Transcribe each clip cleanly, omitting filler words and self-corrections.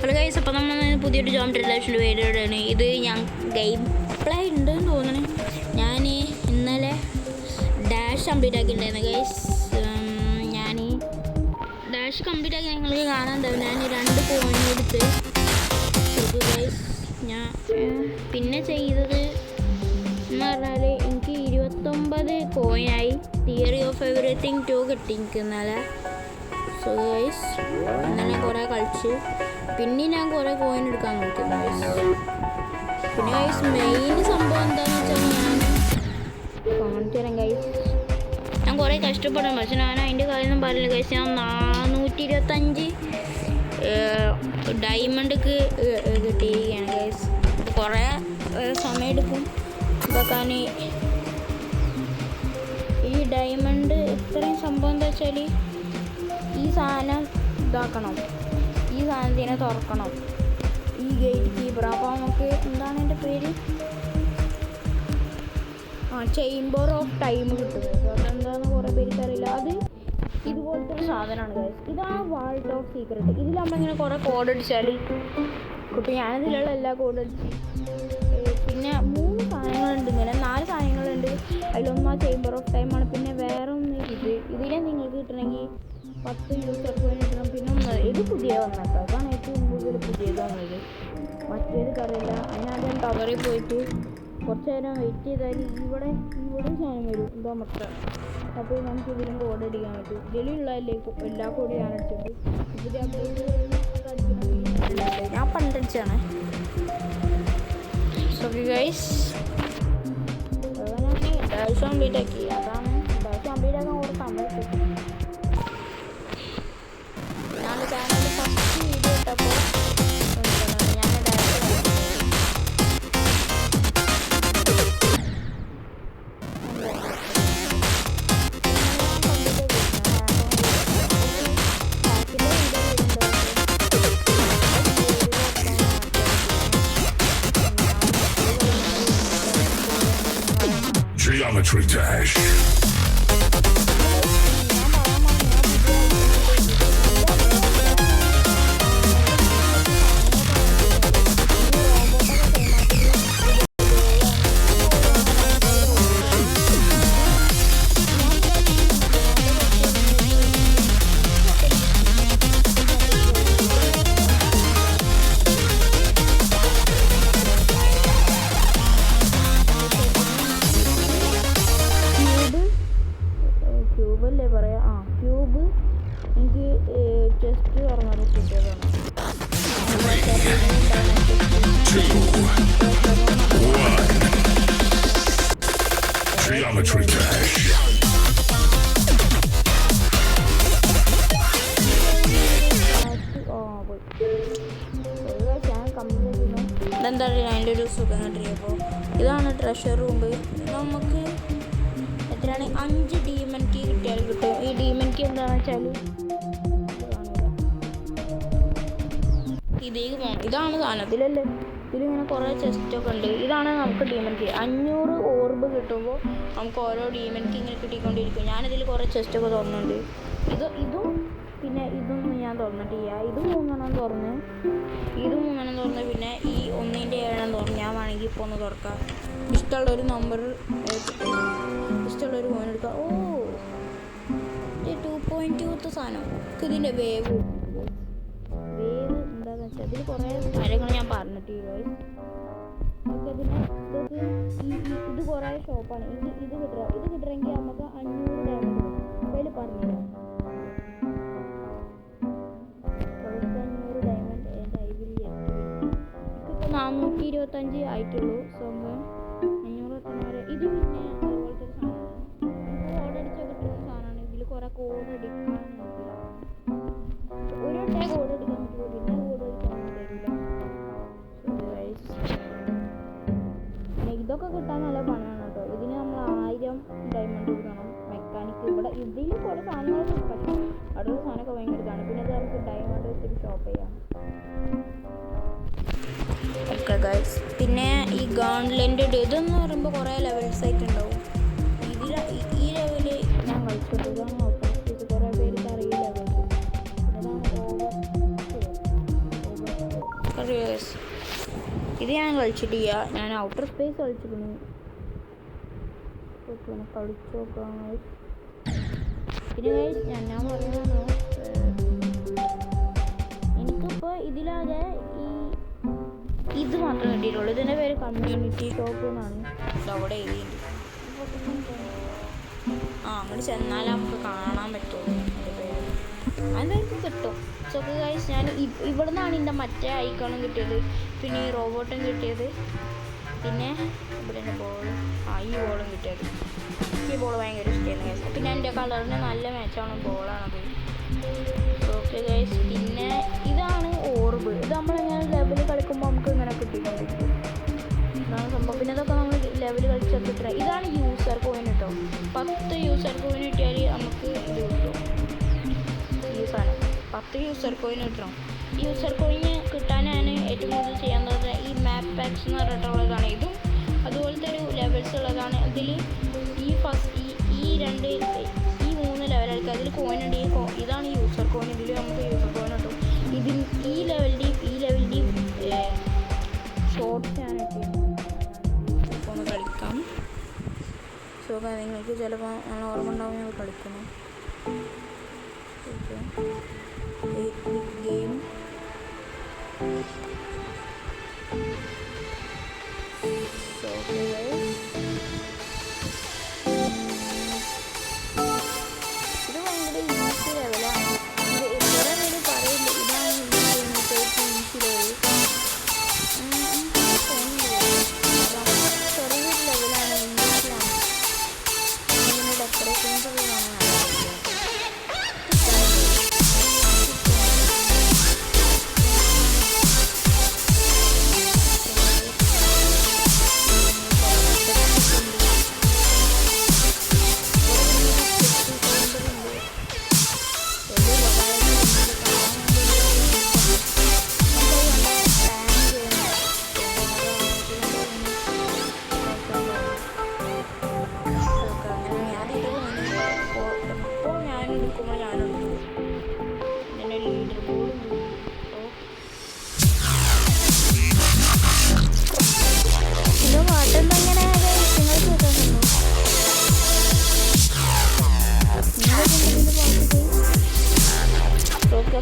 Hello guys, അപ്പോൾ നമ്മൾ പുതിയൊരു ജോമെട്രി ലാബ്സിൻ്റെ വീഡിയോയാണ്. ഇത് ഞാൻ ഗെയിം പ്ലേ ഉണ്ടെന്ന് തോന്നുന്നു. ഞാൻ ഇന്നലെ ഡാഷ് കംപ്ലീറ്റ് ആക്കിയിട്ടുണ്ടായിരുന്നു ഗൈസ്. ഞാൻ ഡാഷ് കംപ്ലീറ്റ് ആക്കി നിങ്ങൾക്ക് കാണാനുണ്ടാവും. ഞാൻ 2 കോയിൻ എടുത്ത് ഗൈസ്. ഞാൻ പിന്നെ ചെയ്തത് എന്ന് പറഞ്ഞാൽ എനിക്ക് 29 കോയിനായി. തിയറി ഓഫ് എവറിത്തിങ് 2 കിട്ടി എനിക്ക് ഇന്നലെ. സോ ഗൈസ്, അങ്ങനെ കുറേ കളിച്ചു. പിന്നെ ഞാൻ കുറേ കോയിൻ എടുക്കാൻ നോക്കി ഗൈസ്. പിന്നെ ഗൈസ് മെയിൻ സംഭവം എന്താണെന്ന് വെച്ചാൽ ഞാൻ കാണിച്ചു തരാം ഗൈസ്. ഞാൻ കുറേ കഷ്ടപ്പെടും, പക്ഷെ ഞാൻ അതിൻ്റെ കാര്യമൊന്നും പറയില്ല ഗൈസ്. ഞാൻ 425 ഡയമണ്ട്ക്ക് കിട്ടിയിരിക്കുകയാണ് ഗൈസ്. കുറേ സമയമെടുക്കും ഇതാക്കാൻ. ഈ ഡയമണ്ട് ഇത്രയും സംഭവം എന്താ വെച്ചാൽ ഈ സാധനം ഇതാക്കണം, ഈ സാധനത്തിനെ തുറക്കണം, ഈ ഗേറ്റ് കീപ്പർ. അപ്പോൾ നമുക്ക് എന്താണ് എൻ്റെ പേര്, ചേംബർ ഓഫ് ടൈം കിട്ടുന്നത്. അതെന്താണെന്ന് കുറേ പേർക്ക് അറിയില്ല. അത് ഇതുപോലത്തെ ഒരു സാധനമാണ് ഗൈസ്. ഇതാണ് വാൾട്ട് ഓഫ് സീക്രട്ട്. ഇതിൽ നമ്മളിങ്ങനെ കുറേ കോഡ് അടിച്ചാൽ കിട്ടും. ഞാനിതിലുള്ള എല്ലാ കോഡ് അടിച്ച്. പിന്നെ 3 സാധനങ്ങളുണ്ട്, ഇങ്ങനെ 4 സാധനങ്ങളുണ്ട്. അതിലൊന്നും ചേംബർ ഓഫ് ടൈമാണ്. പിന്നെ വേറെ ഒന്ന് ഇതിനെ നിങ്ങൾക്ക് കിട്ടണമെങ്കിൽ 10 യൂസർ കോയിൻ കിട്ടണം. പിന്നെ ഇത് പുതിയ വന്നേക്കാം, അതാണ് ഏറ്റവും കൂടുതൽ പുതിയത് വന്നത്. മറ്റേത് കറിയില്ല. അതിനാദ്യം ടവറിൽ പോയിട്ട് കുറച്ച് നേരം വെയിറ്റ് ചെയ്താൽ ഇവിടെ സാധനം വരും, എന്താ മൊത്ത. അപ്പോൾ നമുക്ക് ഇതിലും കോഡ് അടിക്കാൻ പറ്റും. ഇതിലുള്ള എല്ലാ കോഡും ഞാൻ അടിച്ചിട്ട് പുതിയ അപ്ഡേറ്റ് അടിക്കണം. ഞാൻ പണ്ടടിച്ചാണ്. സോ ഗൈസ്, ഞാൻ ഡാഷ് കംപ്ലീറ്റ് ആക്കി. അതാണ് ഡാഷ് കംപ്ലീറ്റ് ആക്കാൻ കുറച്ച് സമയം കിട്ടും. ഞാൻ ചാനലിൽ ഫസ്റ്റ് വീഡിയോ ഇട്ടപ്പോൾ ഞാൻ Geometry Dash. ക്യൂബല്ലേ പറയാ. ക്യൂബ് എനിക്ക് ചെസ്റ്റ് തുറന്നത് കിട്ടിയതാണ്. Geometry Dash. ഇതെന്താ പറയുക, അതിൻ്റെ ഒരു സുഖം കിട്ടിയപ്പോൾ. ഇതാണ് ട്രഷർ റൂം. നമുക്ക് എത്രയാണ് 5 ഡീമൺ കീ കിട്ടിയാൽ കിട്ടും. ഈ ഡീമൺ കീ എന്താണെന്ന് വെച്ചാൽ ഇതേക്ക് പോകണം. ഇതാണ് സാധനം. ഇതിലല്ലേ, ഇതിലിങ്ങനെ കുറേ ചെസ്റ്റൊക്കെ ഉണ്ട്. ഇതാണ് നമുക്ക് ഡീമൺ കീ. 500 ഓർബ് കിട്ടുമ്പോൾ നമുക്ക് ഓരോ ഡീമൺ കീ ഇങ്ങനെ കിട്ടിക്കൊണ്ടിരിക്കും. ഞാനിതിൽ കുറേ ചെസ്റ്റൊക്കെ തുറന്നുണ്ട്. ഇതും പിന്നെ ഇതൊന്നും ഞാൻ തുറന്നിട്ടില്ല. ഇത് 3 തുറന്ന്, ഇത് 3 തുറന്ന്, പിന്നെ ഈ 1-ൻ്റെ 7 തുറന്ന്. ഞാൻ വേണമെങ്കിൽ ഇപ്പോൾ ഒന്ന് തുറക്കാം. ഇഷ്ടമുള്ളൊരു നമ്പർ, ഇഷ്ടമുള്ളൊരു ഫോൺ എടുക്കാം. 2.2 സാധനം. ഇതിൻ്റെ വേവ് എന്താണെന്ന് വെച്ചാൽ ഇതിൽ കുറേ കാര്യങ്ങൾ ഞാൻ പറഞ്ഞിട്ടില്ല. ഇത് കുറേ ഷോപ്പാണ്. ഇത് കിട്ടണമെങ്കിൽ നമുക്ക് 500 ഡയമണ്ട് കിട്ടും. അപ്പോൾ അതിൽ പറഞ്ഞില്ല 500 ഡയമണ്ട് എൻ്റെ ഐവിൽ ഇപ്പോൾ 425 ആയിട്ടുള്ളൂ. സംഭവം 500 ഇത് പിന്നെ അതുപോലത്തെ ഒരു സാധനമാണ്. കോഡ് അടിച്ചാൽ കിട്ടുന്ന സാധനമാണ്. ഇതിൽ കുറേ കോഡ് അടിക്കാനുണ്ട്. ഒരു ടൈം കോഡ് അടിക്കാൻ പറ്റുള്ളൂ, പിന്നെ കോഡ് അടിക്കാൻ പറ്റില്ല. പിന്നെ ഇതൊക്കെ കിട്ടാൻ നല്ല പണിയാണ് കേട്ടോ. ഇതിന് നമ്മൾ 1000 ഡയമണ്ട് കൊടുക്കണം. മെക്കാനിക്ക് ഇവിടെ ഇതിൽ കുറേ സാധനങ്ങൾ പക്ഷേ അവിടെയുള്ള സാധനമൊക്കെ ഭയങ്കര ഇതാണ്. പിന്നെ അത് നമുക്ക് ഡയമണ്ട് വെച്ചിട്ട് ഷോപ്പ് ചെയ്യാം. ഓക്കെ ഗൈസ്, പിന്നെ ഈ ഗാൺലെൻ്റെ ഇതെന്ന് പറയുമ്പോൾ കുറേ ലെവൽസ് ആയിട്ടുണ്ടാവും. ഈ ലെവല് ഞാൻ കളിച്ചിട്ട് ഇതാണ് ഔട്ട്. കുറേ പേർക്ക് അറിയില്ല. ഗൈസ്. ഇത് ഞാൻ കളിച്ചിട്ടില്ല. ഞാൻ ഔട്ടർ സ്പേസ് കളിച്ചിരുന്നു. കളിച്ചു നോക്കാം. പിന്നെ ഗൈസ് ഞാൻ പറയുന്നതാണോ, എനിക്കിപ്പോൾ ഇതിലാകെ ഇത് മാത്രമേ കിട്ടിയിട്ടുള്ളൂ. ഇതിൻ്റെ പേര് കമ്മ്യൂണിറ്റി ടോപ്പ് എന്നാണ്. അവിടെ എഴുതിയിട്ടുണ്ട്. അങ്ങോട്ട് ചെന്നാലേ നമുക്ക് കാണാൻ പറ്റുള്ളൂ എൻ്റെ പേര്. അതെനിക്ക് കിട്ടും. സോ ഗൈസ്, ഞാൻ ഇവിടെ നിന്നാണ് എൻ്റെ മറ്റേ ഐക്കോണും കിട്ടിയത്, പിന്നെ ഈ റോബോട്ടും കിട്ടിയത്, പിന്നെ ഇവിടെ ബോൾ, ഈ ബോളും കിട്ടിയത്. ഈ ബോൾ ഭയങ്കര ഇഷ്ടമായിരുന്നു ഗൈസ്. പിന്നെ എൻ്റെ കളറിന് നല്ല മാച്ചാണ് ബോളാണത്. ഓക്കെ ഗൈസ്, പിന്നെ ഇതാണ് ഓർബ്. ഇത് നമ്മളിങ്ങനെ ലെവൽ കളിക്കുമ്പോൾ നമുക്ക് ഇങ്ങനെ കിട്ടിക്കൊണ്ടിരിക്കും. ഇതാണ് സംഭവം. പിന്നെ ഇതൊക്കെ നമ്മൾ ലെവൽ കളിച്ചൊക്കെ കിട്ടുക. ഇതാണ് യൂസർ കോയിൻ കേട്ടോ. 10 യൂസർ കോയിൻ കിട്ടിയാൽ നമുക്ക് ഇത് കിട്ടും. ഈ സാധനം 10 യൂസർ കോയിൻ കിട്ടണം. ഈ യൂസർ കോയിൻ കിട്ടാനാണ് ഏറ്റവും കൂടുതൽ ചെയ്യാൻ തോന്നുന്നത് ഈ മാപ്പ് പാക്സ് എന്ന് പറഞ്ഞിട്ടുള്ളതാണ്. ഇതും അതുപോലത്തെ ഒരു ലെവൽസ് ഉള്ളതാണ്. ഇതിൽ ഈ 3 ലെവലായിരിക്കും. അതിൽ കോയിൻ ഉണ്ട്. ഇതാണ് യൂസർ കോയിൻ. ഇതിൽ നമുക്ക് യൂസർ കോയിൻ കിട്ടും. ഈ ലെവലിൻ്റെയും ഷോർട്ട്സ് ഞാൻ ഇപ്പോൾ ഒന്ന് കളിക്കാം. സോ നിങ്ങൾക്ക് ചിലപ്പോൾ നല്ല ഓർമ്മ ഉണ്ടാവും ഞങ്ങൾ കളിക്കണം. ഗെയിം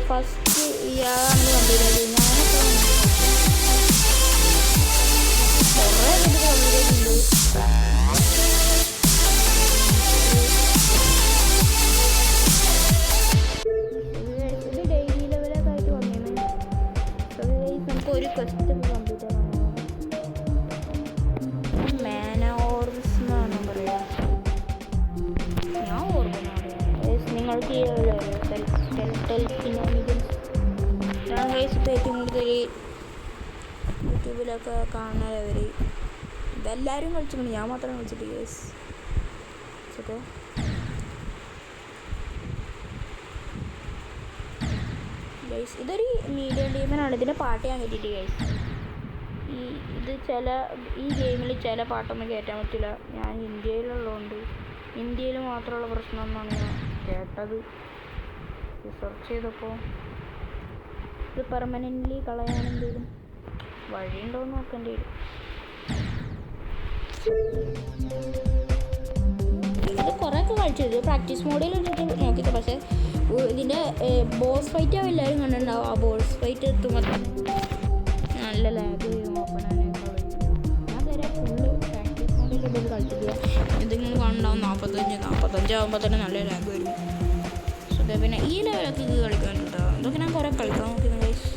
ഫസ്റ്റ് ഇയാളാണ് കമ്പ്ലീറ്റ് ചെയ്തത്. കുറേ കമ്പ്ലീറ്റ് ചെയ്തിട്ടുണ്ട്. ഇത് ഡെയിലി ലെവലൊക്കെ ആയിട്ട് വന്നിരുന്നു. നമുക്ക് ഒരു ക്വസ്റ്റ് കമ്പ്ലീറ്റ് ആകാൻ മാനോർസ് എന്നാണ് പറയുക. ഞാൻ ഓർമ്മ നിങ്ങൾക്ക് ഞാൻ ഗൈസ് ഇപ്പോൾ ഏറ്റവും കൂടുതൽ യൂട്യൂബിലൊക്കെ കാണുന്നവർ ഇതെല്ലാവരും കളിച്ചിട്ടുണ്ട്. ഞാൻ മാത്രമേ കളിച്ചിട്ട് ഗൈസ്. ഓക്കെ, ഗൈസ് ഇതൊരു മീഡിയം ടീമിനാണ്. ഇതിൻ്റെ പാട്ട് ഞാൻ കേട്ടിട്ട് ഗൈസ്. ഈ ഗെയിമിൽ ചില പാട്ടൊന്നും കയറ്റാൻ പറ്റില്ല. ഞാൻ ഇന്ത്യയിലുള്ളതുകൊണ്ട് ഇന്ത്യയിൽ മാത്രമുള്ള പ്രശ്നം എന്നാണ് ഞാൻ കേട്ടത്. സെർച്ച് ചെയ്തപ്പോൾ ഇത് പെർമനൻ്റ്ലി കളയാൻ എന്തെങ്കിലും വഴിയുണ്ടോ എന്ന് നോക്കേണ്ടി വരും. ഇത് കുറേയൊക്കെ കളിച്ചത് പ്രാക്ടീസ് മോഡിൽ നോക്കിയിട്ട്, പക്ഷേ ഇതിൻ്റെ ബോസ് ഫൈറ്റ് ആവും എല്ലാവരും കണ്ടിട്ടുണ്ടാവും. ആ ബോസ് ഫൈറ്റ് എത്തുമ്പോൾ നല്ല ലാഗ് ഓപ്പണാണ്. ഞാൻ വരെ ഫുള്ള് പ്രാക്ടീസ് മോഡിൽ ഇത് കളിച്ചിട്ടില്ല. എന്തെങ്കിലും കാണുന്നുണ്ടാവും 45 ആകുമ്പോൾ തന്നെ നല്ല ലാഗ് വരും. സോ പിന്നെ ഈ ലെവലൊക്കെ ഇത് കളിക്കാനുണ്ടോ? ഇതൊക്കെ ഞാൻ കുറേ കളിക്കാൻ നോക്കുന്നു ഗൈസ്.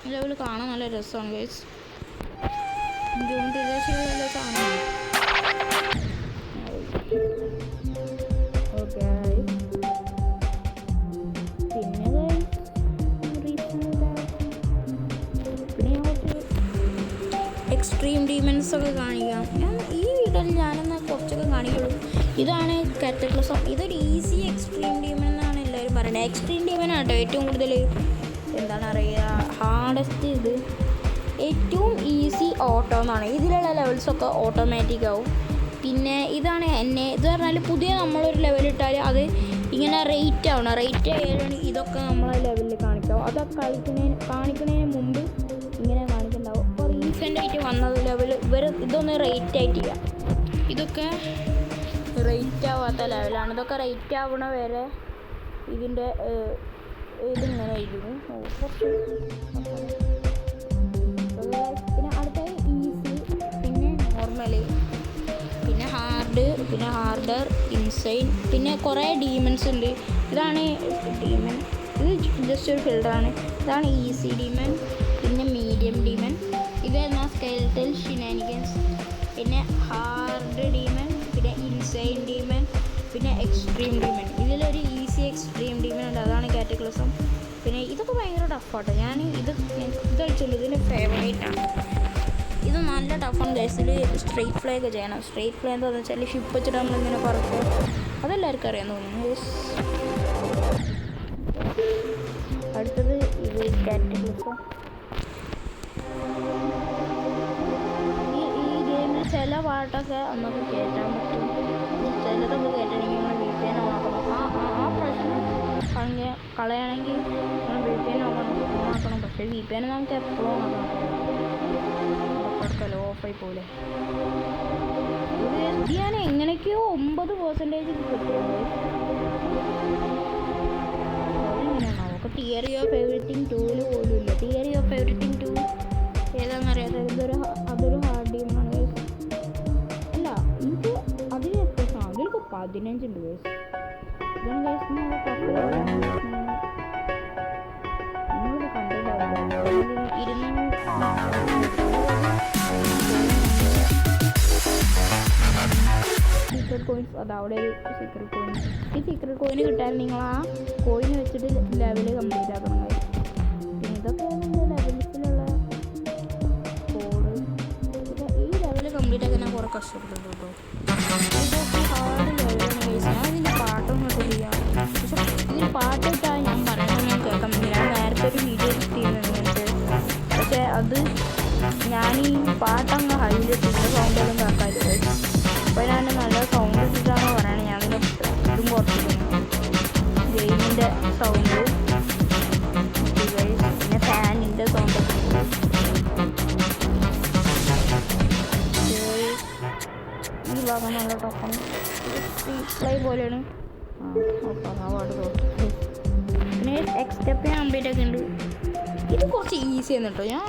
ഈ ലെവൽ കാണാൻ നല്ല രസമാണ് ഗൈസ്. ജൂൺ പ്രദേശങ്ങളിലെ സാധനമാണ്. ഓക്കെ, പിന്നെ എക്സ്ട്രീം ഡീമൻസ് ഒക്കെ കാണിക്കാം. ഈ വീഡിയോയിൽ ഞാനെന്നാൽ കുറച്ചൊക്കെ കാണിക്കുള്ളൂ. ഇതാണ് കാറ്റക്ലിസം. ഇതൊരു ഈസി എക്സ്ട്രീം ഡീമൻ എന്നാണ് എല്ലാവരും പറയുന്നത്. എക്സ്ട്രീം ഡീമൻ ആട്ടോ ഏറ്റവും കൂടുതൽ എന്താണ് പറയുക ഹാർഡസ്റ്റ്. ഇത് ഏറ്റവും ഈസി ഓട്ടോ എന്നാണ്. ഇതിലുള്ള ലെവൽസൊക്കെ ഓട്ടോമാറ്റിക് ആവും. പിന്നെ ഇതാണ് ഇത് പറഞ്ഞാൽ പുതിയ നമ്മളൊരു ലെവൽ ഇട്ടാൽ അത് ഇങ്ങനെ റേറ്റ് ആവണം. റേറ്റ് ആയാലാണ് ഇതൊക്കെ നമ്മളെ ലെവലിൽ കാണിക്കാവും. അതൊക്കെ കാണിക്കുന്നതിന് മുമ്പ് ഇങ്ങനെ കാണിക്കുന്നുണ്ടാവും. അപ്പോൾ റീസെൻ്റ് ആയിട്ട് വന്നത് ലെവൽ ഇതൊന്ന് റേറ്റ് ആയിട്ടില്ല. ഇതൊക്കെ റേറ്റ് ആവാത്ത ലെവലാണ്. ഇതൊക്കെ റേറ്റ് ആവണ വരെ ഇതിൻ്റെ ഇതിങ്ങനെ ആയിരുന്നു. പിന്നെ അടുത്തത് ഈസി, പിന്നെ നോർമലി, പിന്നെ ഹാർഡ്, പിന്നെ ഹാർഡർ, ഇൻസൈൻ, പിന്നെ കുറേ ഡീമൺസ് ഉണ്ട്. ഇതാണ് ഡീമൺ, ഇത് ജസ്റ്റ് ഒരു ഫിൽഡറാണ്. ഇതാണ് ഈസി ഡീമൺ, പിന്നെ മീഡിയം ഡീമൺ, ഇതെന്നാ സ്കെൽറ്റൽ ഷിനാനിഗൻസ്, പിന്നെ ഹാർഡ് ഡീമൺ, പിന്നെ ഇൻസൈൻ ഡീമൺ, പിന്നെ എക്സ്ട്രീം ഡീമൺ. ഇതിലൊരു ഈസി എക്സ്ട്രീം ഡീമൺ ഉണ്ട്, അതാണ് കാറ്റക്ലിസം. പിന്നെ ഇതൊക്കെ ഭയങ്കര ടഫാട്ടോ. ഞാൻ ഇത് കളിച്ചുള്ളൂ, ഇതിൻ്റെ ഫേവറേറ്റാണ്. ഇത് നല്ല ടഫാണ് ഗൈസ്. ഇതിൽ സ്ട്രെയിറ്റ് ഫ്ലൈ ഒക്കെ ചെയ്യണം. സ്ട്രെയിറ്റ് ഫ്ലൈ എന്താണെന്ന് വെച്ചാൽ ഷിപ്പ് വെച്ചിട്ട് നമ്മളിങ്ങനെ പറക്കും. അതെല്ലാവർക്കും അറിയാൻ തോന്നുന്നു. അടുത്തത് ഇത് കാറ്റക്ലിസം. ഈ ഗെയിമിൽ ചില പാട്ടൊക്കെ നമുക്ക് കയറ്റാൻ പറ്റും, ചിലതൊക്കെ കയറ്റണമെങ്കിൽ നമ്മൾ VPN ഓണാക്കണം. ആ പ്രശ്നം കളയണമെങ്കിൽ നമ്മൾ VPN ഓണാക്കണം. പക്ഷേ VPN നമുക്ക് എപ്പോഴും ഓണാക്കണം, ഓഫായി പോലെ. ഇത് ഞാൻ എങ്ങനെയൊക്കെയോ 9% കിട്ടുന്നത്. അതെങ്ങനെയാണോ നമുക്ക് തിയറി ഓഫ് എവറിത്തിങ് 2 പോലും ഇല്ല. തിയറി ഓഫ് എവറിത്തിങ് 2 ഏതാണെന്നറിയാതെ അതൊരു ഹാർഡ് ഗെയിമാണ്. അല്ല, ഇത് അതിന് എത്ര അതിലൊക്കെ 15 ഉണ്ട് ഗൈസ്. ഇതാണ് ഗൈസ് നിങ്ങളത് കണ്ടിട്ടുണ്ടാവില്ല. 200 സീക്രട്ട് കോയിൻസ്. അത് അവിടെ ഒരു സീക്രട്ട് കോയിൻ. ഈ സീക്രട്ട് കോയിന് കിട്ടാൻ നിങ്ങൾ ആ കോയിൻ വെച്ചിട്ട് ലെവൽ കംപ്ലീറ്റ് ആക്കണം. പിന്നെ ഇതൊക്കെ ലെവൽസിലുള്ള കോഡ്. ഈ ലെവൽ കംപ്ലീറ്റ് ആക്കാൻ ഞാൻ കുറേ കഷ്ടപ്പെട്ടു കേട്ടോ. ഇതൊക്കെ ഹാർഡ് ലെവലാണ് ഗൈസ്. ഞാൻ ഇതിൻ്റെ പാട്ടൊന്നും ഇട്ടില്ല. പക്ഷെ ഇതിന് പാട്ടിട്ടാണ് ഞാൻ പറയണമെന്ന് കേൾക്കാൻ പറ്റില്ല. ഞാൻ നേരത്തെ ഒരു വീഡിയോ ഇട്ടിരുന്നു. പക്ഷേ അത് ഞാൻ ഈ പാട്ടങ്ങ് ഹൈലൈറ്റ് സൗണ്ടൊന്നും കേൾക്കാറില്ല. അപ്പോൾ ഞാൻ നല്ല സൗണ്ട് ഇട്ടിട്ടാണ് പറയണത്. ഞാൻ ഇതും കുറച്ചിരുന്നു ഗെയിമിൻ്റെ സൗണ്ട്, പിന്നെ ഫാനിൻ്റെ സൗണ്ട്. ഈ ഭാഗം നല്ല ടഫാണ്. ഫ്ലൈ പോലെയാണ്. പാട് തോന്നി. പിന്നെ എക്സ്റ്റെപ്പ് കംപ്ലീറ്റ് ഒക്കെ ഉണ്ട്. ഇത് കുറച്ച് ഈസി ആണ് കേട്ടോ. ഞാൻ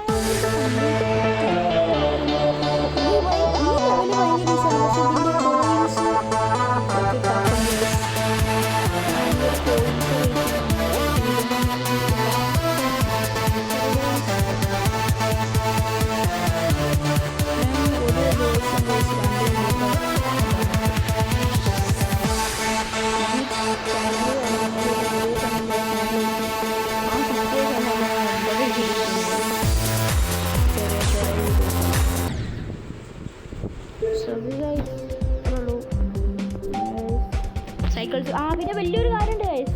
സൈക്കിൾസ്. പിന്നെ വലിയൊരു കാര്യമുണ്ട് ഗൈസ്.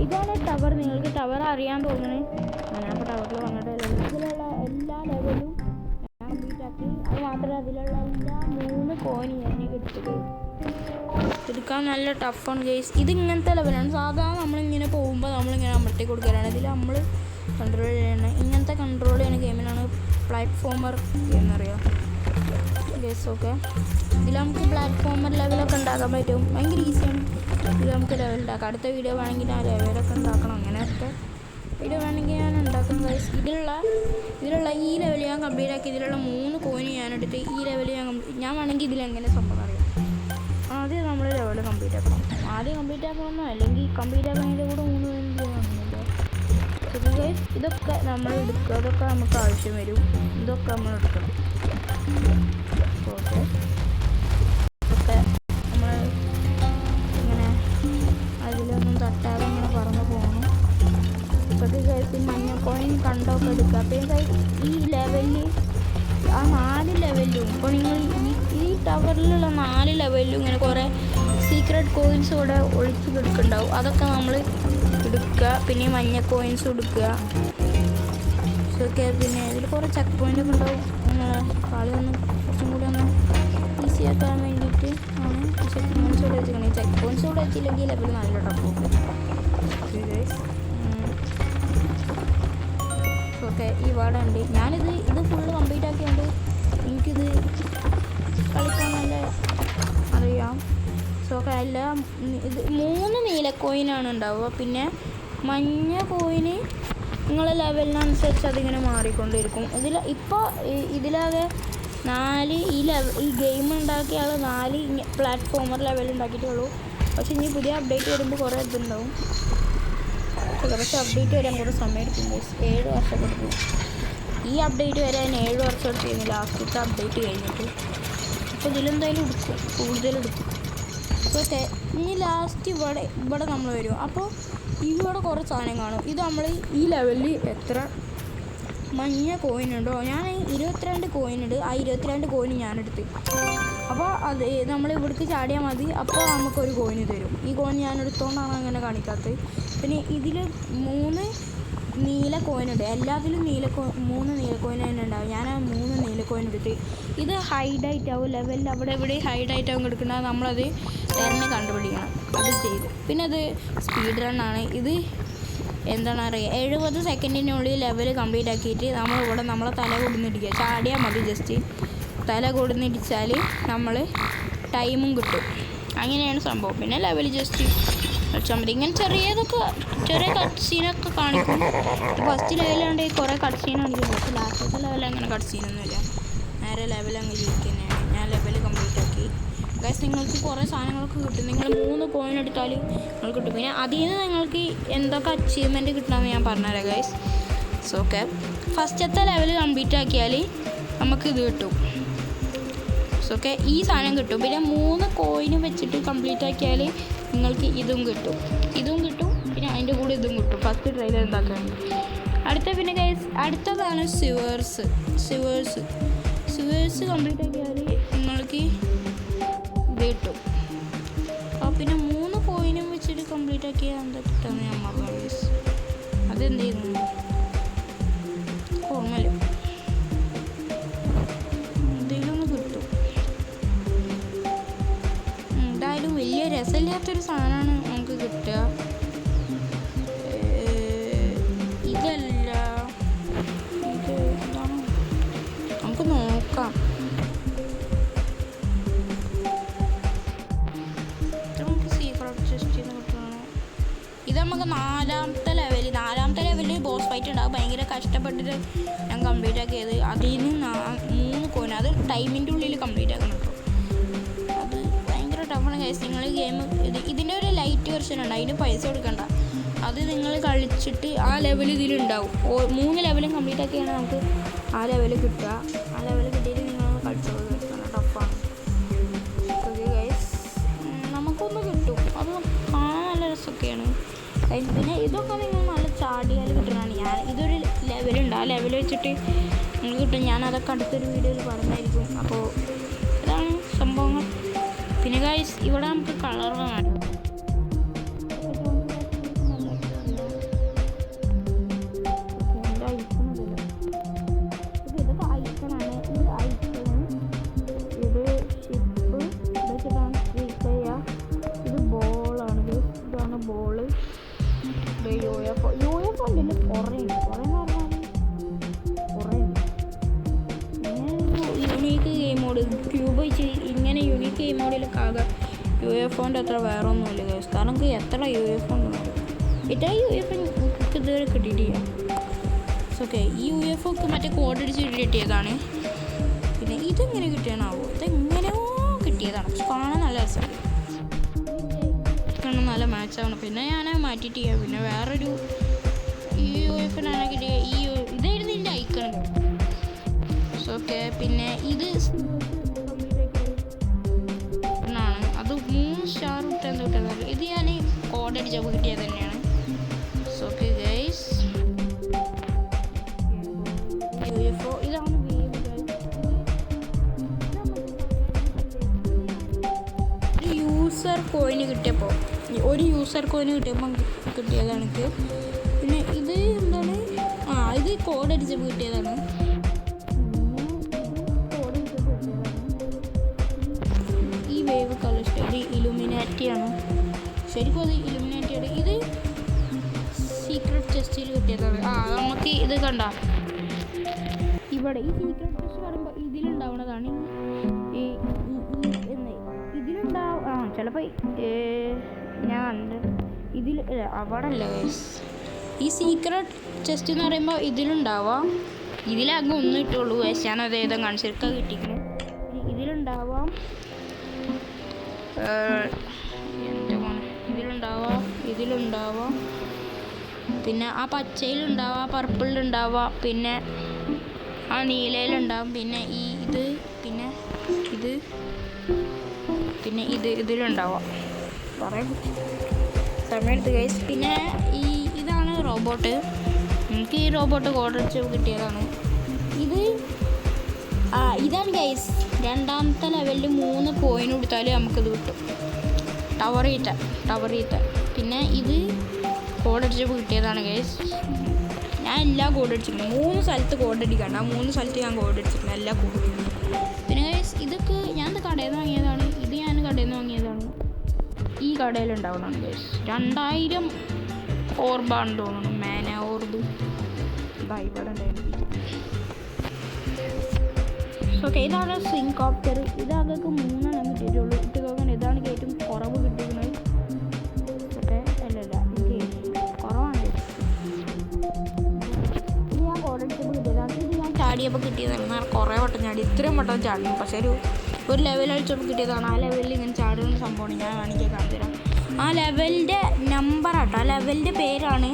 ഇതാണ് ടവർ. നിങ്ങൾക്ക് ടവർ അറിയാൻ തോന്നുന്നത്. ഞാനപ്പോൾ ടവറിൽ വന്നിട്ട് ഇതിലുള്ള എല്ലാ ലെവലും ഞാൻ കംപ്ലീറ്റ് ആക്കി. അത് മാത്രമല്ല അതിലുള്ള എല്ലാ 3 കോയിൻ ഞാൻ എടുക്കാൻ നല്ല ടഫാണ് ഗൈസ്. ഇത് ഇങ്ങനത്തെ ലെവലാണ്. സാധാരണ നമ്മളിങ്ങനെ പോകുമ്പോൾ നമ്മളിങ്ങനെ അമർത്തി കൊടുക്കാനാണ്. ഇതിൽ നമ്മൾ കൺട്രോൾ ചെയ്യണം. ഇങ്ങനത്തെ കൺട്രോൾ ചെയ്യുന്ന ഗെയിമിനാണ് പ്ലാറ്റ്ഫോമർ എന്നറിയാം ഗൈസ്. ഓക്കെ, ഇതിൽ നമുക്ക് പ്ലാറ്റ്ഫോമർ ലെവലൊക്കെ ഉണ്ടാക്കാൻ പറ്റും. ഭയങ്കര ഈസിയാണ്. ഇതിൽ നമുക്ക് ലെവൽ ഉണ്ടാക്കാം. അടുത്ത വീഡിയോ വേണമെങ്കിൽ ആ ലെവലൊക്കെ ഉണ്ടാക്കണം. അങ്ങനെയൊക്കെ വീഡിയോ വേണമെങ്കിൽ ഞാൻ ഉണ്ടാക്കും ഗൈസ്. ഇതിലുള്ള ഈ ലെവൽ ഞാൻ കംപ്ലീറ്റ് ആക്കി. ഇതിലുള്ള 3 കോയിൻ ഞാൻ എടുത്ത് ഈ ലെവൽ ഞാൻ വേണമെങ്കിൽ ഇതിലെങ്ങനെ സംഭവം അറിയാം. ആദ്യം നമ്മൾ ലെവൽ കംപ്ലീറ്റ് ആക്കണം. ആദ്യം കംപ്ലീറ്റ് ആക്കണമെന്നോ അല്ലെങ്കിൽ കംപ്ലീറ്റ് ആക്കണതിൻ്റെ കൂടെ 3 കോയിൻ ചെയ്യുന്നുണ്ടോ. ഗൈസ് ഇതൊക്കെ നമ്മൾ എടുക്കുക. അതൊക്കെ നമുക്ക് ആവശ്യം വരും. ഇതൊക്കെ നമ്മൾ എടുക്കണം. ഓക്കെ, ഒക്കെ നമ്മൾ ഇങ്ങനെ അതിലൊന്നും തട്ടാതെ ഇങ്ങനെ പറന്ന് പോകണം. ഇപ്പോഴത്തെ ഗൈസ് മഞ്ഞ കോയിൻ കണ്ടൊക്കെ എടുക്കുക. അപ്പോൾ ഈ ലെവലിൽ ആ 4 ലെവലിലും ഇപ്പോൾ നിങ്ങൾ ഈ ടവറിലുള്ള 4 ലെവലിലും ഇങ്ങനെ കുറേ സീക്രട്ട് കോയിൻസ് ഇവിടെ ഒളിച്ച് കിടക്കുന്നുണ്ടാവും. അതൊക്കെ നമ്മൾ എടുക്കുക. പിന്നെ ഈ മഞ്ഞ കോയിൻസ് എടുക്കുക. ഓക്കെ, പിന്നെ ഇതിൽ കുറേ ചെക്ക് പോയിൻ്റൊക്കെ ഉണ്ടാവും. കളി ഒന്ന് കുറച്ചും കൂടി ഒന്ന് ഈസി ആക്കാൻ വേണ്ടിയിട്ട് ആണ്. ചെക്ക് പോയിൻറ്റ്സ് കൂടെ വെച്ചിട്ടുണ്ടെങ്കിൽ ചെക്ക് പോയിൻറ്റ്സ് കൂടെ വെച്ചില്ലെങ്കിൽ ലെവൽ നല്ല ടഫ് ഓക്കെ. ഈ വേർഡ് ഉണ്ട്. ഇത് ഫുള്ള് കംപ്ലീറ്റ് ആക്കിയോണ്ട് എനിക്കിത് കളിക്കാൻ നല്ല അറിയാം. So okay. എല്ലാം ഇത് 3 നീല കോയിനാണ് ഉണ്ടാവുക. പിന്നെ മഞ്ഞ കോയിന് നിങ്ങളെ ലെവലിനനുസരിച്ച് അതിങ്ങനെ മാറിക്കൊണ്ടിരിക്കും. ഇപ്പോൾ ഇതിലാകെ 4 ഈ ഗെയിം ഉണ്ടാക്കിയ ആൾ 4 പ്ലാറ്റ്ഫോമർ ലെവൽ ഉണ്ടാക്കിയിട്ടുള്ളൂ. പക്ഷെ ഇനി പുതിയ അപ്ഡേറ്റ് വരുമ്പോൾ കുറേ ഇതുണ്ടാവും. പക്ഷെ അപ്ഡേറ്റ് വരാൻ കുറേ സമയം എടുക്കും. 7 വർഷം എടുക്കും. ഈ അപ്ഡേറ്റ് വരാൻ 7 വർഷം എടുത്തിരുന്നു ലാസ്റ്റത്തെ അപ്ഡേറ്റ് കഴിഞ്ഞിട്ട്. അപ്പോൾ ഇതിലെന്തായാലും എടുക്കും, കൂടുതലെടുക്കും. ഓക്കെ. ഇനി ലാസ്റ്റ് ഇവിടെ നമ്മൾ വരും. അപ്പോൾ ഇവിടെ കുറേ സാധനം കാണും. ഇത് നമ്മൾ ഈ ലെവലിൽ എത്ര മഞ്ഞ കോയിനുണ്ടോ, ഞാൻ 22 കോയിനുണ്ട്. ആ 22 കോയിൻ ഞാനെടുത്ത്. അപ്പോൾ അത് നമ്മൾ ഇവിടേക്ക് ചാടിയാൽ മതി. അപ്പോൾ നമുക്കൊരു കോയിന് തരും. ഈ കോയിൻ ഞാൻ എടുത്തോണ്ടാണ് അങ്ങനെ കാണിക്കാത്തത്. പിന്നെ ഇതിൽ 3 നീല കോയിനുണ്ട്. എല്ലാത്തിലും 3 നീല കോയിൻ തന്നെ ഉണ്ടാവും. ഞാൻ ആ 3 നീല കോയിൻ എടുത്ത്. ഇത് ഹൈഡായിട്ടാവും ലെവലിൽ അവിടെ എവിടെ ഹൈഡായിട്ടാവും എടുക്കുന്നത്. നമ്മളത് തന്നെ കണ്ടുപിടിക്കണം. അത് ചെയ്ത് പിന്നെ അത് സ്പീഡ് റണ്ണാണ്. ഇത് എന്താണ് അറിയുക, 70 സെക്കൻഡിനുള്ളിൽ ലെവൽ കംപ്ലീറ്റ് ആക്കിയിട്ട് നമ്മളിവിടെ നമ്മളെ തല കൊടുന്നിടിക്കുക. ചാടിയാൽ മതി. ജസ്റ്റ് തല കൊടുന്നിടിച്ചാൽ നമ്മൾ ടൈമും കിട്ടും. അങ്ങനെയാണ് സംഭവം. പിന്നെ ലെവൽ ജസ്റ്റ് കളിച്ചാൽ മതി. ഇങ്ങനെ ചെറിയ കട്ട് സീനൊക്കെ കാണിക്കും. ഫസ്റ്റ് ലെവലാണ്ട് കുറേ കട്ട് സീൻ കാണിക്കും. പക്ഷേ ലാസ്റ്റത്തെ ലെവൽ അങ്ങനെ കട്ട് സീനൊന്നുമില്ല. നേരെ ലെവൽ അങ്ങ് ജയിക്കുന്നതാണ്. ഞാൻ ലെവൽ കംപ്ലീറ്റ് ആക്കി. ഗൈസ് നിങ്ങൾക്ക് കുറേ സാധനങ്ങളൊക്കെ കിട്ടും. നിങ്ങൾ 3 കോയിൻ എടുത്താൽ നിങ്ങൾക്ക് കിട്ടും. പിന്നെ അതിൽ നിന്ന് നിങ്ങൾക്ക് എന്തൊക്കെ അച്ചീവ്മെൻറ്റ് കിട്ടണമെന്ന് ഞാൻ പറഞ്ഞുതരാം ഗൈസ്. So okay. ഫസ്റ്റത്തെ ലെവൽ കംപ്ലീറ്റ് ആക്കിയാൽ നമുക്ക് ഇത് കിട്ടും. So okay. ഈ സാധനം കിട്ടും. പിന്നെ 3 കോയിന് വെച്ചിട്ട് കംപ്ലീറ്റ് ആക്കിയാൽ നിങ്ങൾക്ക് ഇതും കിട്ടും. പിന്നെ അതിൻ്റെ കൂടെ ഇതും കിട്ടും. ഫസ്റ്റ് ട്രയൽ എന്താക്കാണ്. പിന്നെ ഗൈസ് അടുത്തതാണ് സിവേഴ്സ് കംപ്ലീറ്റ് ആക്കിയാൽ നിങ്ങൾക്ക് ഇത് കിട്ടും. അപ്പോൾ പിന്നെ 3 കോയിനും വെച്ചിട്ട് കംപ്ലീറ്റ് ആക്കിയാൽ എന്താ കിട്ടുമെന്ന് ഞാൻ മറന്നു ഗൈസ്. അതെന്ത് ചെയ്യുന്നു ഓർമ്മയില്ല. എന്തെങ്കിലും കിട്ടും. എന്തായാലും വലിയ രസമില്ലാത്തൊരു സാധനമാണ് നമുക്ക് കിട്ടുക. ഇതല്ല, ഇത് എന്താണ് നമുക്ക് നോക്കാം. ഇത് നമുക്ക് 4ാമത്തെ ലെവലിൽ ബോസ് ഫൈറ്റ് ഉണ്ടാകും. ഭയങ്കര കഷ്ടപ്പെട്ടിട്ട് ഞാൻ കംപ്ലീറ്റ് ആക്കിയത്. അതിൽ നിന്ന് 3 കോയിൻ, അത് ടൈമിൻ്റെ ഉള്ളിൽ കംപ്ലീറ്റ് ആക്കണം കേട്ടോ. അത് ഭയങ്കര ടഫാണ് ഗൈസ്. നിങ്ങൾ ഗെയിം ഇതിൻ്റെ ഒരു ലൈറ്റ് വെർഷൻ ഉണ്ട്. അതിന് പൈസ കൊടുക്കണ്ട. അത് നിങ്ങൾ കളിച്ചിട്ട് ആ ലെവൽ ഇതിലുണ്ടാവും. 3 ലെവലും കംപ്ലീറ്റ് ആക്കിയാണ് നമുക്ക് ആ ലെവൽ കിട്ടുക. ആ ലെവൽ കിട്ടിയിട്ട് നിങ്ങൾ കളിച്ചോളൂ. നല്ല ടഫാണ്. ഓക്കെ ഗൈസ്, നമുക്കൊന്ന് കിട്ടും. അത് കാണാൻ നല്ല രസമൊക്കെയാണ്. പിന്നെ ഇതൊക്കെ നിങ്ങൾ നല്ല ചാടിയാൽ കിട്ടണതാണ്. ഇതൊരു ലെവലുണ്ട്. ആ ലെവൽ വെച്ചിട്ട് നിങ്ങൾക്ക് കിട്ടും. ഞാനതൊക്കെ അടുത്തൊരു വീഡിയോയിൽ പറഞ്ഞായിരിക്കും. അപ്പോൾ ഇതാണ് സംഭവങ്ങൾ. പിന്നെ ഗൈസ് ഇവിടെ നമുക്ക് കളർ കാണാം. യുണീക്ക് ഗെയിം മോഡ് ക്യൂബ് വെച്ച് ഇങ്ങനെ യുണീക്ക് ഗെയിം മോഡിലൊക്കെ ആകാം. UFOൻ്റെ അത്ര വേറെ ഒന്നുമില്ല ഗൈസ്. കാരണം നമുക്ക് എത്ര UFO ഉണ്ട്. ഇത്ര UFO ഇതുവരെ കിട്ടിയിട്ടില്ല. ഓക്കെ. ഈ UFOക്ക് മറ്റേ കോഡ് അടിച്ച് കിട്ടിയതാണ്. പിന്നെ ഇതെങ്ങനെ കിട്ടിയാണാവോ? ഇതെങ്ങനെയോ കിട്ടിയതാണ്. പക്ഷെ കാണാൻ നല്ല രസമാണ്. നല്ല മാച്ചാണ്. പിന്നെ ഞാൻ മാറ്റിയിട്ട് ചെയ്യാം. പിന്നെ വേറൊരു UFOനാണ് കിട്ടിയ. ഇതായിരുന്നു ഇതിൻ്റെ ഐക്കൺ. ഓക്കെ. പിന്നെ ഇത് ആണ്. അത് 3 സ്റ്റാർ കിട്ടാൻ തൊട്ടതല്ല. ഇത് ഞാൻ കോഡ് അടിച്ചപ്പോൾ കിട്ടിയത് തന്നെയാണ്. ഓക്കെ ഗൈസ്, UFO ഇതാണ് വേവ് ഗൈസ്. യൂസർ കോയിന് കിട്ടിയപ്പോൾ കിട്ടിയതാണ് എനിക്ക്. പിന്നെ ഇത് എന്താണ്, ഇത് കോഡ് അടിച്ചപ്പോൾ കിട്ടിയതാണ്. ഈ വേവ് കളർ സ്റ്റൈൽ ഇലുമിനാറ്റിയാണ്. ശരിക്കും അത് ഇലുമിനാറ്റിയാണ്. ഇത് സീക്രട്ട് ചെസ്റ്റിൽ കിട്ടിയതാണ്. നമുക്ക് ഇത് കണ്ട ഇവിടെ ഈ സീക്രട്ട് ചെസ്റ്റ് പറയുമ്പോൾ ഇതിലുണ്ടാവുന്നതാണ്. ഇതിലുണ്ടാവും ചിലപ്പോൾ ഞാൻ ഇതിൽ അവിടെ അല്ല ഗൈസ്. ഈ സീക്രട്ട് ചെസ്റ്റ് എന്ന് പറയുമ്പോൾ ഇതിലുണ്ടാവാം. ഇതിലങ്ങ് ഒന്നും ഇട്ടുള്ളൂ ഗൈസ്. ഞാനത് ഏതാ കാണിച്ചെടുക്കാൻ കിട്ടിയിരിക്കുന്നത്. ഇതിലുണ്ടാവാം, ഇതിലുണ്ടാവാം, പിന്നെ ആ പച്ചയിലുണ്ടാവാം, പർപ്പിളിലുണ്ടാവാം, പിന്നെ ആ നീലയിലുണ്ടാവും, പിന്നെ ഇതിലുണ്ടാവാം. പറയാൻ സമയത്ത് ഗൈസ്. പിന്നെ ഇതാണ് റോബോട്ട്. എനിക്ക് ഈ റോബോട്ട് കോഡടിച്ച് കിട്ടിയതാണ്. ഇതാണ് ഗൈസ്. രണ്ടാമത്തെ ലെവലിൽ 3 കോയിൻ കൊടുത്താൽ നമുക്കിത് കിട്ടും. ടവർ ഈറ്റ. പിന്നെ ഇത് കോഡടിച്ചപ്പോൾ കിട്ടിയതാണ് ഗൈസ്. ഞാൻ എല്ലാ കോഡടിച്ചിട്ടുണ്ട്. 3 സ്ഥലത്ത് കോഡടിക്കണ്ട. 3 സ്ഥലത്ത് ഞാൻ കോഡടിച്ചിട്ടുണ്ട് എല്ലാ കോഡും. പിന്നെ ഗൈസ് ഇതൊക്കെ ഞാൻ കടയിൽ നിന്ന് വാങ്ങിയതാണ്. ഈ കടയിലുണ്ടാവുന്നതാണ് ഗൈസ്. 2000 ഓർബാണെന്ന് തോന്നുന്നു. മാന ഓർബ് ഇവിടെ ഉണ്ടായിരുന്നു. ഓക്കെ, ഇതാണ് സിങ്കോപ്റ്റർ. ഇതാകൾക്ക് 3 കിട്ടിയിട്ടുള്ളൂ. ഇട്ടുപോകാൻ ഇതാണ് ഏറ്റവും കുറവ് കിട്ടിയിരുന്നത്. ഓക്കെ, അല്ലല്ല എനിക്ക് കുറവാണ്. ഇത് ഞാൻ കോഡടിച്ചപ്പോൾ കിട്ടിയതാണ്. ഇത് ഞാൻ ചാടിയപ്പോൾ കിട്ടിയതാണ്. കുറേ വട്ടം ചാടി, ഇത്രയും വട്ടം ചാടുന്നു. പക്ഷേ ഒരു ലെവൽ അടിച്ചപ്പോൾ കിട്ടിയതാണ്. ആ ലെവലിൽ ഇങ്ങനെ ചാടുന്ന സംഭവമാണ്. ഞാൻ വേണമെങ്കിൽ കാണിച്ചു തരാം. ആ ലെവലിൻ്റെ നമ്പറാട്ടോ. ആ ലെവലിൻ്റെ പേരാണ്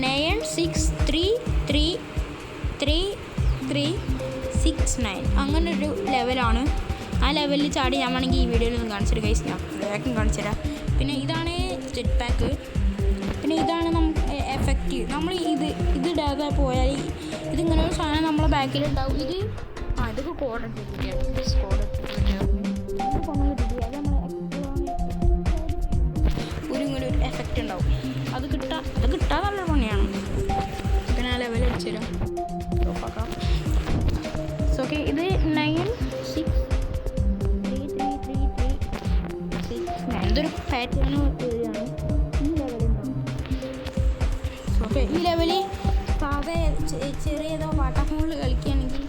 963339. അങ്ങനൊരു ലെവലാണ്. ആ ലെവലിൽ ചാടി ഞാൻ വേണമെങ്കിൽ ഈ വീഡിയോയിൽ ഒന്ന് കാണിച്ചിട്ട് ഗൈസ്. ഞാൻ വേഗം കാണിച്ചു തരാം. പിന്നെ ഇതാണ് ജെറ്റ് പാക്ക്. പിന്നെ ഇതാണ് നമുക്ക് എഫക്റ്റ്. നമ്മൾ ഇതിടാതെ പോയാൽ ഇതിങ്ങനെ ഒരു സാധനം നമ്മളെ ബാക്കിലുണ്ടാവും. ഇതൊക്കെ കോഡൊക്കെ കിട്ടിയാണ്. ഇങ്ങനെ ഒരു എഫക്റ്റ് ഉണ്ടാവും. അത് കിട്ടാൻ നല്ല പണിയാണ്. പിന്നെ ആ ലെവൽ അടിച്ചു തരാം. ഓക്കെ, ഇത് 963339. എന്തൊരു പാറ്റേൺ വരികയാണ് ഈ ലെവലുണ്ടാവും. ഓക്കെ, ഈ ലെവലിൽ സാധാ ചെറിയതോ വാട്ടർ ഫോണിൽ കളിക്കുകയാണെങ്കിൽ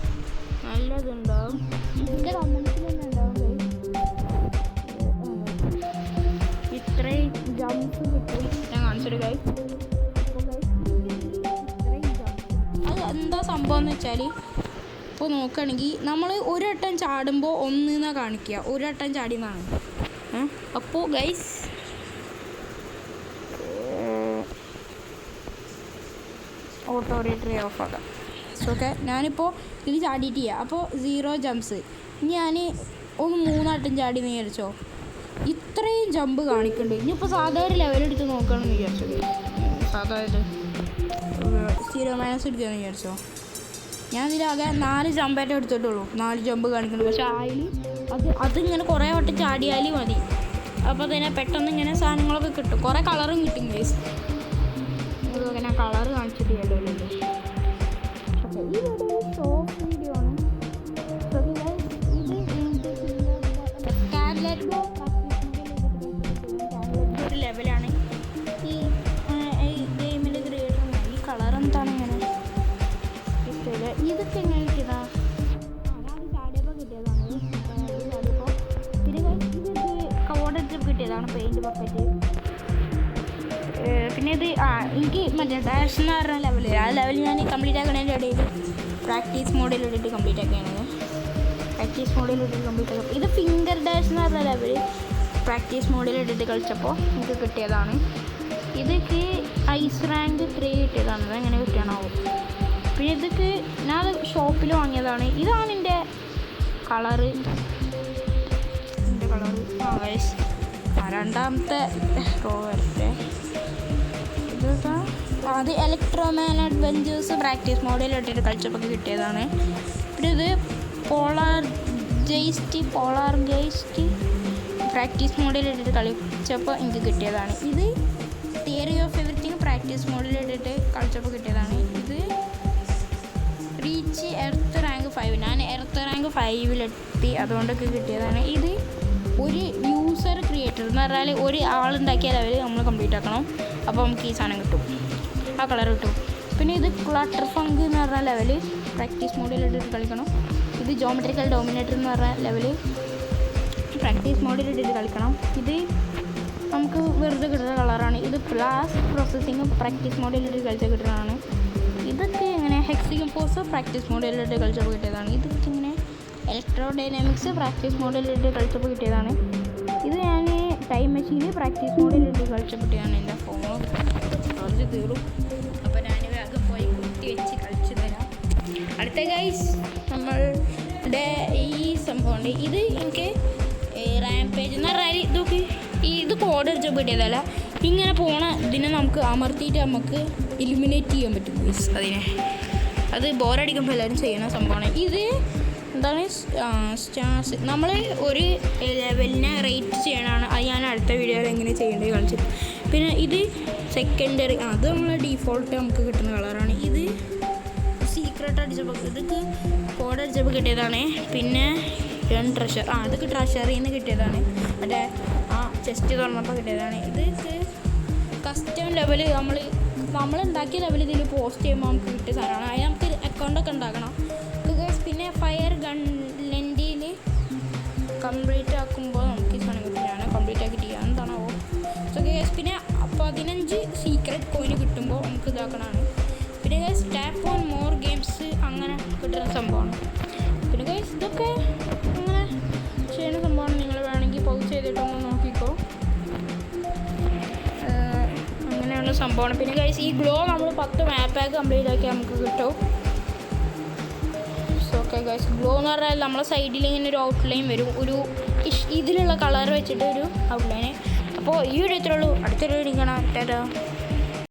നല്ലതുണ്ടാവും. ഇതിൻ്റെ കമൻസിൽ തന്നെ ഉണ്ടാവും. ഇത്രയും ജംപ്സ് കിട്ടും. ഞാൻ കാണിച്ചൊരു കൈ. അത് എന്താ സംഭവം എന്ന് വെച്ചാൽ, ഇപ്പോൾ നോക്കുകയാണെങ്കിൽ നമ്മൾ ഒരു വട്ടം ചാടുമ്പോൾ 1 എന്നാണ് കാണിക്കുക. ഒരു വട്ടം ചാടിയെന്നാണ്. അപ്പോൾ ഗൈസ് ഓട്ടോറേറ്റർ ഓഫ് ആക്കാം. ഓക്കെ, ഞാനിപ്പോൾ ഇതിൽ ചാടിയിട്ട് ചെയ്യാം. അപ്പോൾ 0 ജംപ്സ്. ഇനി ഞാൻ 3 വട്ടം ചാടി എന്ന് വിചാരിച്ചോ, ഇത്രയും ജമ്പ് കാണിക്കുന്നുണ്ട്. ഇനിയിപ്പോൾ സാധാ ഒരു ലെവലെടുത്ത് നോക്കുകയാണെന്ന് വിചാരിച്ചത്. സാധാ ഇത് 0- എടുക്കുകയെന്ന് വിചാരിച്ചോ. ഞാൻ ഇതിലാകെ 4 ജമ്പായിട്ടേ എടുത്തിട്ടുള്ളൂ. 4 ജമ്പ് കാണിക്കുന്നുണ്ട്. പക്ഷേ അതിങ്ങനെ കുറേ വട്ടം ചാടിയാൽ മതി. അപ്പോൾ തന്നെ പെട്ടെന്ന് ഇങ്ങനെ സാധനങ്ങളൊക്കെ കിട്ടും. കുറേ കളറും കിട്ടും ഗൈസ്. അതുപോലെ ഞാൻ കളറ് കാണിച്ചിട്ട് ചെയ്യല്ലോ. ഓക്കെ, ഈ വീഡിയോ ഷോർട്ട് വീഡിയോ ആണ്. ഒരു ലെവലാണ് ഈ ഗെയിമിൽ ക്രിയേറ്റ്. ഈ കളർ എന്താണ് ഇങ്ങനെ കിട്ടിയത്? ഇതൊക്കെ എങ്ങനെ കിട്ടിയതാ? ഞാൻ ചാടിയപ്പോൾ കിട്ടിയതാണ്. ചാടിയപ്പോൾ ഇത് കോഡടിച്ചപ്പോൾ കിട്ടിയതാണ് പെയിൻറ്റ് ബക്കറ്റ്. പിന്നെ ഇത് എനിക്ക് മറ്റേ ഡാഷ് എന്ന് പറഞ്ഞ ലെവൽ. ആ ലെവൽ ഞാൻ കംപ്ലീറ്റ് ആക്കണതിൻ്റെ ഇടയിൽ പ്രാക്ടീസ് മോഡിലിട്ടിട്ട് കംപ്ലീറ്റ് ആക്കുകയാണ്. ഇത് ഫിംഗർ ഡാഷ് എന്ന് പറഞ്ഞ ലെവൽ പ്രാക്ടീസ് മോഡിലിട്ടിട്ട് കളിച്ചപ്പോൾ എനിക്ക് കിട്ടിയതാണ്. ഇതൊക്കെ ഐസ് റാങ്ക് 3 കിട്ടിയതാണ്. അതെങ്ങനെ കിട്ടിയാണാവും. പിന്നെ ഇതൊക്കെ ഞാൻ ഷോപ്പിൽ വാങ്ങിയതാണ്. ഇതാണ് എൻ്റെ കളറ്. രണ്ടാമത്തെ റോ വരട്ടെ. അത് ഇലക്ട്രോമാൻ അഡ്വഞ്ചേഴ്സ് പ്രാക്ടീസ് മോഡിലിട്ടിട്ട് കളിച്ചപ്പോൾ കിട്ടിയതാണ്. പിന്നെ ഇത് പോളാർ ഗെയ്സ്റ്റ് പ്രാക്ടീസ് മോഡിലിട്ടിട്ട് കളിച്ചപ്പോൾ എനിക്ക് കിട്ടിയതാണ്. ഇത് തിയറി ഓഫ് എവറിത്തിങ് പ്രാക്ടീസ് മോഡിലിട്ടിട്ട് കളിച്ചപ്പോൾ കിട്ടിയതാണ്. ഇത് റീച്ച് എർത്ത് റാങ്ക് 5. ഞാൻ എർത്ത് റാങ്ക് 5-ലെത്തി, അതുകൊണ്ടൊക്കെ കിട്ടിയതാണ്. ഇത് ഒരു യൂസർ ക്രിയേറ്റർ എന്ന് പറഞ്ഞാൽ ഒരു ആളുണ്ടാക്കിയ ലെവൽ നമ്മൾ കംപ്ലീറ്റ് ആക്കണം. അപ്പോൾ നമുക്ക് ഈ സാധനം കിട്ടും, ആ കളർ കിട്ടും. പിന്നെ ഇത് ക്ലട്ടർ ഫങ്ക് എന്ന് പറഞ്ഞ ലെവൽ പ്രാക്ടീസ് മോഡിലിട്ടിട്ട് കളിക്കണം. ഇത് ജോമെട്രിക്കൽ ഡോമിനേറ്റർ എന്ന് പറഞ്ഞ ലെവൽ പ്രാക്ടീസ് മോഡിലിട്ടിട്ട് കളിക്കണം. ഇത് നമുക്ക് വെറുതെ കിട്ടുന്ന കളറാണ്. ഇത് പ്ലാസ് പ്രോസസ്സിങ് പ്രാക്ടീസ് മോഡിലിട്ട് കളിച്ചാൽ കിട്ടുന്നതാണ്. ഇതൊക്കെ ഇങ്ങനെ ഹെക്സിഗൺ ഫോഴ്സ് പ്രാക്ടീസ് മോഡിലിട്ട് കളിച്ചപ്പോൾ കിട്ടിയതാണ്. ഇതൊക്കെ ഇങ്ങനെ ഇലക്ട്രോ ഡൈനാമിക്സ് പ്രാക്ടീസ് മോഡിലിട്ട് കളിച്ചപ്പോൾ കിട്ടിയതാണ്. ഇത് ഞാൻ ടൈം മെഷീന് പ്രാക്ടീസ് മോഡിലിട്ട് കളിച്ചപ്പോഴാണ്. എൻ്റെ ഫോൺ ചാർജ് തീരും. അപ്പോൾ ഞാൻ വേഗം പോയി കുത്തി വെച്ച് കളിച്ച് തരാം. അടുത്ത ഗൈസ് നമ്മളുടെ ഈ സംഭവമുണ്ട്. ഇത് എനിക്ക് റാംപേജ് എന്ന് പറഞ്ഞാൽ ഇതൊക്കെ ഇത് കോഡ് അടിച്ചപ്പോൾ കിട്ടിയതല്ല. ഇങ്ങനെ പോണ ഇതിനെ നമുക്ക് അമർത്തിയിട്ട് നമുക്ക് എലിമിനേറ്റ് ചെയ്യാൻ പറ്റും ഗൈസ്. അത് ബോറടിക്കുമ്പോൾ എല്ലാവരും ചെയ്യുന്ന സംഭവമാണ്. ഇത് എന്താണ് സ്റ്റാർസ് നമ്മൾ ഒരു ലെവലിനെ റേറ്റ് ചെയ്യണതാണ്. അത് ഞാൻ അടുത്ത വീഡിയോയിൽ എങ്ങനെ ചെയ്യേണ്ടത് കളിച്ചിട്ട്. പിന്നെ ഇത് സെക്കൻഡറി, അത് നമ്മൾ ഡീഫോൾട്ട് നമുക്ക് കിട്ടുന്ന കളറാണ്. ഇത് സീക്രട്ട് അടിച്ചപ്പോൾ ഇതൊക്കെ കോഡ് അടിച്ചപ്പോൾ കിട്ടിയതാണ്. പിന്നെ ട്രഷർ, അതൊക്കെ ട്രഷറിൽ നിന്ന് കിട്ടിയതാണ്. മറ്റേ ചെസ്റ്റ് തുറന്നപ്പോൾ കിട്ടിയതാണ്. ഇത് കസ്റ്റം ലെവൽ നമ്മളുണ്ടാക്കിയ ലെവൽ ഇതിൽ പോസ്റ്റ് ചെയ്യുമ്പോൾ നമുക്ക് കിട്ടിയ സാധനമാണ്. അതിന് നമുക്ക് അക്കൗണ്ടൊക്കെ ഉണ്ടാക്കണം. പിന്നെ ഫയർ ഗൺ ലെൻഡിൽ കംപ്ലീറ്റ് ആക്കുമ്പോൾ നമുക്ക് ഈ സാധനം കിട്ടുന്നതാണ്. കംപ്ലീറ്റ് ആക്കിയിട്ട് ചെയ്യാൻ എന്താണോ. സോ ഗേസ് പിന്നെ 15 സീക്രട്ട് കോയിന് കിട്ടുമ്പോൾ നമുക്ക് ഇതാക്കണമാണ്. പിന്നെ guys tap on more games അങ്ങനെ കിട്ടുന്ന സംഭവമാണ്. പിന്നെ ഗേസ് ഇതൊക്കെ അങ്ങനെ ചെയ്യുന്ന സംഭവമാണ്. നിങ്ങൾ വേണമെങ്കിൽ പൗസ് ചെയ്തിട്ടൊന്ന് നോക്കിക്കോ. അങ്ങനെയുള്ള സംഭവമാണ്. പിന്നെ ഗൈസ് ഈ ഗ്ലോ നമ്മൾ 10 മാപ്പാക്ക് കംപ്ലീറ്റ് ആക്കി നമുക്ക് കിട്ടും. ഓക്കെ ഗൈസ്, ഗ്ലോ എന്ന് പറഞ്ഞാൽ നമ്മളെ സൈഡിൽ ഇങ്ങനെ ഒരു ഔട്ട്ലൈൻ വരും, ഒരു ഇതിലുള്ള കളർ വെച്ചിട്ട് ഒരു ഔട്ട്ലൈന്. അപ്പോൾ ഈ വീഡിയോ ഇത്രയുള്ളൂ. അടുത്തൊരു വീഡിയോ കാണാം. ടാറ്റാ.